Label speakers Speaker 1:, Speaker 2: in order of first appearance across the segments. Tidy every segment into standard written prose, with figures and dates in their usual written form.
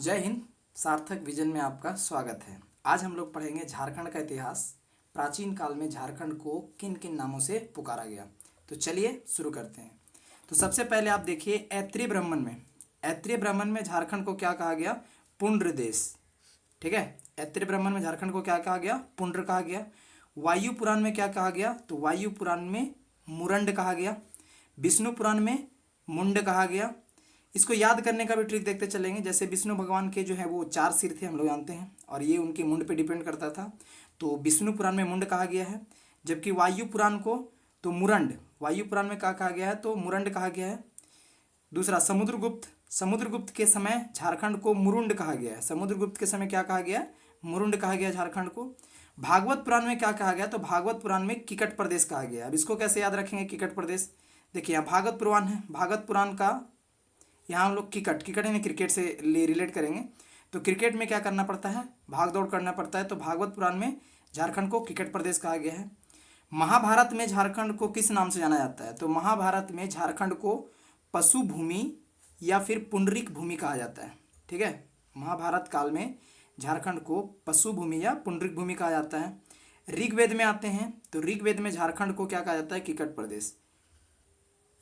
Speaker 1: जय हिंद। सार्थक विजन में आपका स्वागत है। आज हम लोग पढ़ेंगे झारखंड का इतिहास। प्राचीन काल में झारखंड को किन किन नामों से पुकारा गया। तो चलिए शुरू करते हैं। तो सबसे पहले आप देखिए ऐत्रेय ब्राह्मण में झारखंड को क्या कहा गया? पुंड्र देश। ठीक है, ऐत्रेय ब्राह्मण में झारखंड को क्या कहा गया? पुंड्र कहा गया। वायु पुराण में क्या कहा गया? तो वायु पुराण में मुरंड कहा गया। विष्णु पुराण में मुंड कहा गया। इसको याद करने का भी ट्रिक देखते चलेंगे। जैसे विष्णु भगवान के जो है वो 4 सिर थे, हम लोग जानते हैं, और ये उनके मुंड पे डिपेंड करता था। तो विष्णु पुराण में मुंड कहा गया है। जबकि वायु पुराण को तो मुरंड, वायु पुराण में क्या कहा गया है? तो मुरंड कहा गया है। दूसरा समुद्रगुप्त के समय झारखंड को मुरुंड कहा गया है। समुद्रगुप्त के समय क्या कहा गया? मुरुंड कहा गया झारखंड को। भागवत पुराण में क्या कहा गया? तो भागवत पुराण में किकट प्रदेश कहा गया। अब इसको कैसे याद रखेंगे किकट प्रदेश? देखिए यहाँ भागवत पुराण है, भागवत पुराण का यहाँ हम लोग किकट यानी क्रिकेट से रिलेट करेंगे। तो क्रिकेट में क्या करना पड़ता है? भाग दौड़ करना पड़ता है। तो भागवत पुराण में झारखंड को किकट प्रदेश कहा गया है। महाभारत में झारखंड को किस नाम से जाना जाता है? तो महाभारत में झारखंड को पशु भूमि या फिर पुंडरीक भूमि कहा जाता है। ठीक है, महाभारत काल में झारखंड को पशु भूमि या पुंडरीक भूमि कहा जाता है। ऋग्वेद में आते हैं तो ऋग्वेद में झारखंड को क्या कहा जाता है? किकट प्रदेश।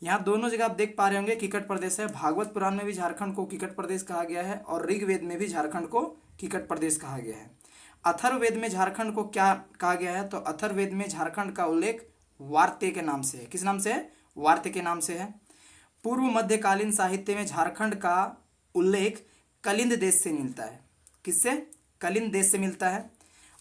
Speaker 1: यहाँ दोनों जगह आप देख पा रहे होंगे किकट प्रदेश है। भागवत पुराण में भी झारखंड को किकट प्रदेश कहा गया है और ऋग्वेद में भी झारखंड को किकट प्रदेश कहा गया है। अथर्ववेद में झारखंड को क्या कहा गया है? तो अथर्ववेद में झारखंड का उल्लेख वार्ते के नाम से है। किस नाम से है? वार्ते के नाम से है। पूर्व मध्यकालीन साहित्य में झारखंड का उल्लेख कलिंद देश से मिलता है। किससे? कलिंद देश से मिलता है।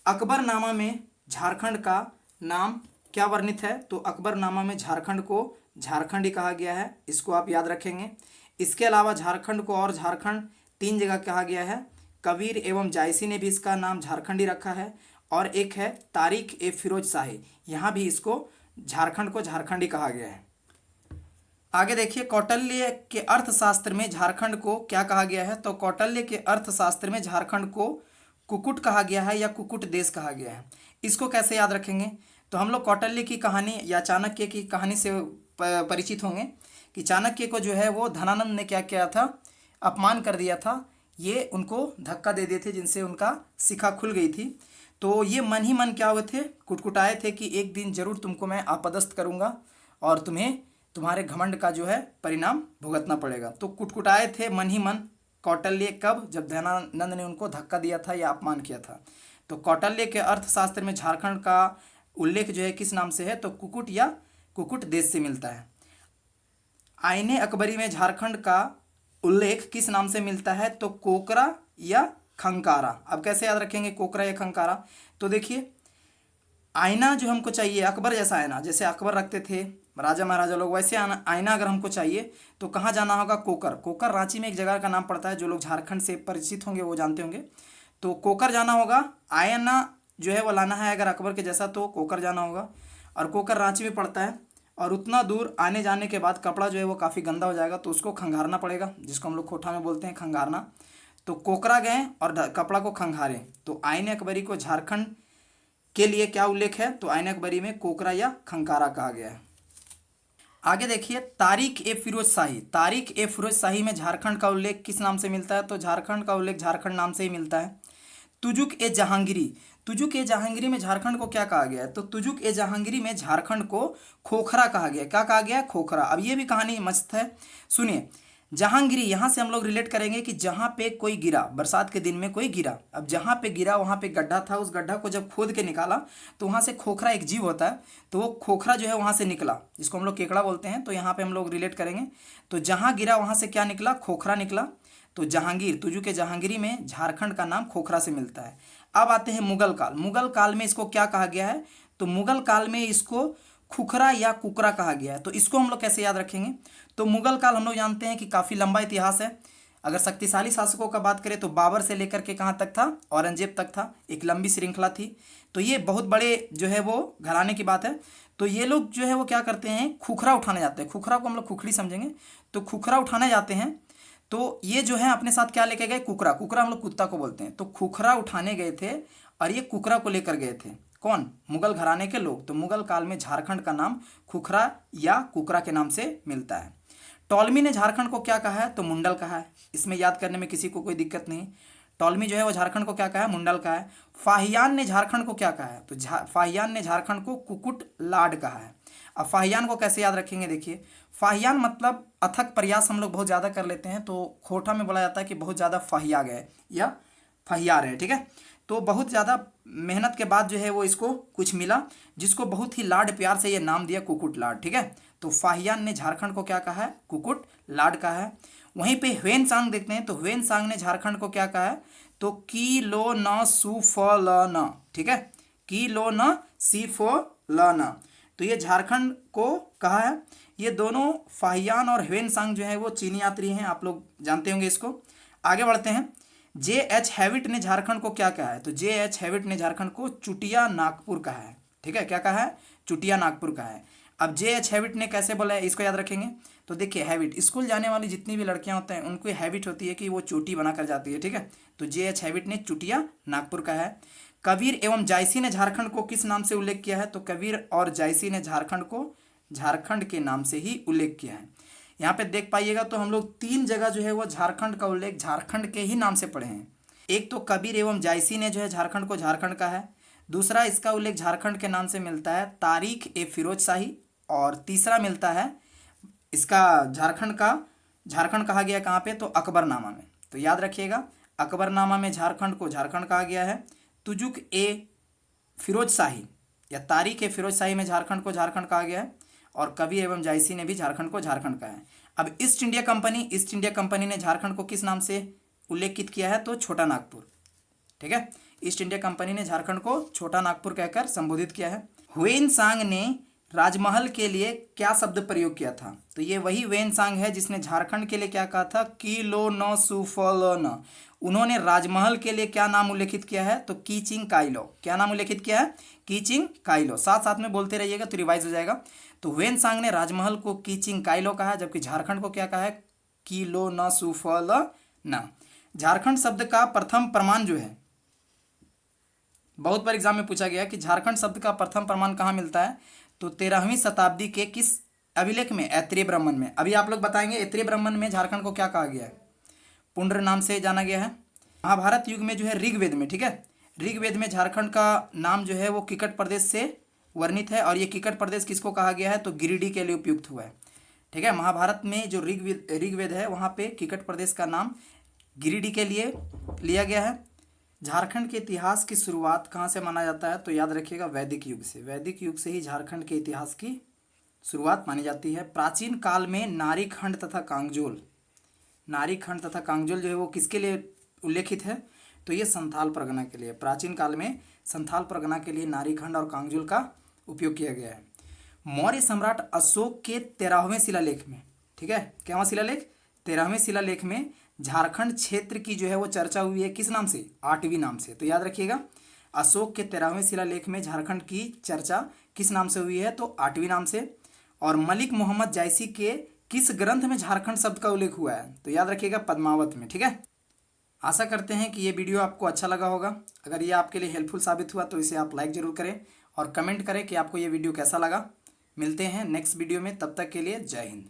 Speaker 1: अकबरनामा में झारखंड का नाम क्या वर्णित है? तो अकबरनामा में झारखंड को झारखंडी कहा गया है। इसको आप याद रखेंगे। इसके अलावा झारखंड को और झारखंड 3 जगह कहा गया है। कबीर एवं जायसी ने भी इसका नाम झारखंडी रखा है। और एक है तारिक ए फिरोज शाही, यहाँ भी इसको झारखंड को झारखंडी कहा गया है। आगे देखिए, कौटिल्य के अर्थशास्त्र में झारखंड को क्या कहा गया है? तो कौटिल्य के अर्थशास्त्र में झारखंड को कुकुट कहा गया है या कुकुट देश कहा गया है। इसको कैसे याद रखेंगे? तो हम लोग कौटिल्य की कहानी या चाणक्य की कहानी से परिचित होंगे कि चाणक्य को जो है वो धनानंद ने क्या किया था? अपमान कर दिया था। ये उनको धक्का दे दिए थे जिनसे उनका शिखा खुल गई थी। तो ये मन ही मन क्या हुए थे? कुटकुटाए थे कि एक दिन जरूर तुमको मैं आपदस्थ करूंगा और तुम्हें तुम्हारे घमंड का जो है परिणाम भुगतना पड़ेगा। तो कुटकुटाए थे मन ही मन कौटिल्य। कब? जब धनानंद ने उनको धक्का दिया था या अपमान किया था। तो कौटिल्य के अर्थशास्त्र में झारखंड का उल्लेख जो है किस नाम से है? तो कुकुट या कुकुट देश से मिलता है। आईने अकबरी में झारखंड का उल्लेख किस नाम से मिलता है? तो कोकरा या खंकारा। अब कैसे याद रखेंगे कोकरा या खंकारा? तो देखिए, आईना जो हमको चाहिए अकबर जैसा आईना, जैसे अकबर रखते थे राजा महाराजा लोग, वैसे आईना अगर हमको चाहिए तो कहाँ जाना होगा? कोकर। कोकर रांची में एक जगह का नाम पड़ता है। जो लोग झारखंड से परिचित होंगे वो जानते होंगे। तो कोकर जाना होगा। आईना जो है वो लाना है अगर अकबर के जैसा तो कोकर जाना होगा। और कोकर रांची में पड़ता है। और उतना दूर आने जाने के बाद कपड़ा जो है वो काफ़ी गंदा हो जाएगा तो उसको खंगारना पड़ेगा, जिसको हम लोग खोटा में बोलते हैं खंगारना। तो कोकरा गए और कपड़ा को खंगारे। तो आईने अकबरी को झारखंड के लिए क्या उल्लेख है? तो आईने अकबरी में कोकरा या खंकारा कहा गया है। आगे देखिए, तारिक ए फिरोज शाही। तारिक ए फिरोज शाही में झारखंड का उल्लेख किस नाम से मिलता है? तो झारखंड का उल्लेख झारखंड नाम से ही मिलता है। तुजुक ए जहांगीरी। तुजुक ए जहांगीरी में झारखंड को क्या कहा गया है? तो तुजुक ए जहांगीरी में झारखंड को खोखरा कहा गया। क्या कहा गया? खोखरा। अब ये भी कहानी मस्त है, सुनिए। जहांगीरी यहाँ से हम लोग रिलेट करेंगे कि जहाँ पे कोई गिरा, बरसात के दिन में कोई गिरा। अब जहाँ पे गिरा वहाँ पे गड्ढा था, उस गड्ढा को जब खोद के निकाला तो वहाँ से खोखरा, एक जीव होता है, तो वो खोखरा जो है वहाँ से निकला, जिसको हम लोग केकड़ा बोलते हैं। तो यहाँ पे हम लोग रिलेट करेंगे। तो जहाँ गिरा वहाँ से क्या निकला? खोखरा निकला। तो जहांगीर, तुजु के जहांगीरी में झारखंड का नाम खोखरा से मिलता है। अब आते हैं मुगल काल। मुगल काल में इसको क्या कहा गया है? तो मुगल काल में इसको खुखरा या कुकरा कहा गया है। तो इसको हम लोग कैसे याद रखेंगे? तो मुगल काल हम लोग जानते हैं कि काफ़ी लंबा इतिहास है। अगर शक्तिशाली शासकों का बात करें तो बाबर से लेकर के कहाँ तक था? औरंगजेब तक था। एक लंबी श्रृंखला थी। तो ये बहुत बड़े जो है वो घराने की बात है। तो ये लोग जो है वो क्या करते हैं? खुखरा उठाने जाते हैं। खुखरा को हम लोग खुखड़ी समझेंगे। तो खुखरा उठाने जाते हैं। तो ये जो है अपने साथ क्या लेके गए? कुकरा। कुकरा हम लोग कुत्ता को बोलते हैं। तो खुखरा उठाने गए थे और ये कुकरा को लेकर गए थे। कौन? मुगल घराने के लोग। तो मुगल काल में झारखंड का नाम खुखरा या कुकरा के नाम से मिलता है। टॉलमी ने झारखंड को क्या कहा है? तो मुंडल कहा है। इसमें याद करने में किसी को कोई दिक्कत नहीं। टॉलमी जो है वो झारखंड को क्या कहा है? मुंडल कहा है। फाहियान ने झारखंड को क्या कहा है? तो फाहियान ने झारखंड को कुकुट लाड कहा है। अब फाहियान को कैसे याद रखेंगे? देखिए, फाहियान मतलब अथक प्रयास हम लोग बहुत ज़्यादा कर लेते हैं, तो खोटा में बोला जाता है कि बहुत ज़्यादा फहिया गए या फहिया रहे, ठीक है। तो बहुत ज़्यादा मेहनत के बाद जो है वो इसको कुछ मिला, जिसको बहुत ही लाड प्यार से ये नाम दिया कुकुट लाड, ठीक है। तो फाहियान ने झारखंड को क्या कहा है? कुकुट लाड कहा है। वहीं पे ह्वेन सांग देखते हैं, तो ह्वेन सांग ने झारखंड को क्या कहा है? तो की लो न सु फ ल न, ठीक है, की लो न सी फो ल न, तो ये झारखंड को कहा है। ये दोनों फाहियान और ह्वेन सांग जो है वो चीनी यात्री हैं, आप लोग जानते होंगे इसको। आगे बढ़ते हैं। जे एच हैविट ने झारखंड को क्या कहा है? तो जे एच हैविट ने झारखंड को चुटिया नागपुर कहा है, ठीक है। क्या कहा है? चुटिया नागपुर कहा है। अब जे एच हैविट ने कैसे बोला है, इसको याद रखेंगे। तो देखिए, हैबिट, स्कूल जाने वाली जितनी भी लड़कियां होते हैं उनको हैबिट होती है कि वो चोटी बना कर जाती है, ठीक है। तो जे एच हैविट ने चुटिया नागपुर कहा है। कबीर एवं जायसी ने झारखंड को किस नाम से उल्लेख किया है? तो कबीर और जायसी ने झारखंड को झारखंड के नाम से ही उल्लेख किया है। यहाँ पे देख पाइएगा तो हम लोग 3 जगह जो है वो झारखंड का उल्लेख झारखंड के ही नाम से पढ़े हैं। एक तो कबीर एवं जायसी ने जो है झारखंड को झारखंड का है। दूसरा, इसका उल्लेख झारखंड के नाम से मिलता है तारीख ए फिरोज शाही। और तीसरा मिलता है इसका झारखंड कहा गया कहाँ पे? तो अकबरनामा में। तो याद रखिएगा, अकबरनामा में झारखंड को झारखंड कहा गया है। तुजुक ए फिरोज शाही या तारीख ए फिरोज शाही में झारखंड को झारखंड कहा गया है। और कबीर एवं जायसी ने भी झारखंड को झारखंड कहा है। अब ईस्ट इंडिया कंपनी ने झारखंड को किस नाम से उल्लेखित किया है? तो छोटा नागपुर, ठीक है। ईस्ट इंडिया कंपनी ने झारखंड को छोटा नागपुर कहकर संबोधित किया है। ह्वेन सांग ने राजमहल के लिए क्या शब्द प्रयोग किया था? तो ये वही ह्वेन सांग है जिसने झारखंड के लिए क्या कहा था? की लो न सु फ ल न। उन्होंने राजमहल के लिए क्या नाम उल्लेखित किया है? तो कीचिंग काइलो। क्या नाम उल्लेखित किया है? कीचिंग काइलो। साथ साथ में बोलते रहिएगा तो रिवाइज हो जाएगा। तो ह्वेन सांग ने राजमहल को कीचिंग काइलो कहा, जबकि झारखंड को क्या कहा है? की लो न सु फ ल न। झारखंड शब्द का प्रथम प्रमाण जो है, बहुत बार एग्जाम में पूछा गया कि झारखंड शब्द का प्रथम प्रमाण कहाँ मिलता है? तो 13वीं शताब्दी के किस अभिलेख में? ऐत्रेय ब्राह्मण में। अभी आप लोग बताएंगे ऐत्रेय ब्राह्मण में झारखंड को क्या कहा गया है? पुंड्र नाम से जाना गया है। महाभारत युग में जो है ऋग्वेद में, ठीक है, ऋग्वेद में झारखंड का नाम जो है वो किकट प्रदेश से वर्णित है। और ये किकट प्रदेश किसको कहा गया है? तो गिरिडीह के लिए उपयुक्त हुआ है, ठीक है। महाभारत में जो ऋग्वेद है वहाँ पे किकट प्रदेश का नाम गिरिडीह के लिए लिया गया है। झारखंड के इतिहास की शुरुआत कहाँ से माना जाता है? तो याद रखिएगा, वैदिक युग से। वैदिक युग से ही झारखंड के इतिहास की शुरुआत मानी जाती है। प्राचीन काल में नारीखंड तथा कांगजोल जो है वो किसके लिए उल्लेखित है? तो ये संथाल परगना के लिए। प्राचीन काल में संथाल परगना के लिए नारीखंड और कांगजोल का उपयोग किया गया है। मौर्य सम्राट अशोक के 13वें शिलालेख में, ठीक है, क्या शिलालेख? 13वें शिलालेख में झारखंड क्षेत्र की जो है वो चर्चा हुई है किस नाम से? आठवीं नाम से। तो याद रखिएगा, अशोक के 13वें शिलालेख में झारखंड की चर्चा किस नाम से हुई है? तो आठवीं नाम से। और मलिक मोहम्मद जायसी के किस ग्रंथ में झारखंड शब्द का उल्लेख हुआ है? तो याद रखिएगा, पद्मावत में, ठीक है। आशा करते हैं कि ये वीडियो आपको अच्छा लगा होगा। अगर ये आपके लिए हेल्पफुल साबित हुआ तो इसे आप लाइक जरूर करें और कमेंट करें कि आपको ये वीडियो कैसा लगा। मिलते हैं नेक्स्ट वीडियो में, तब तक के लिए जय हिंद।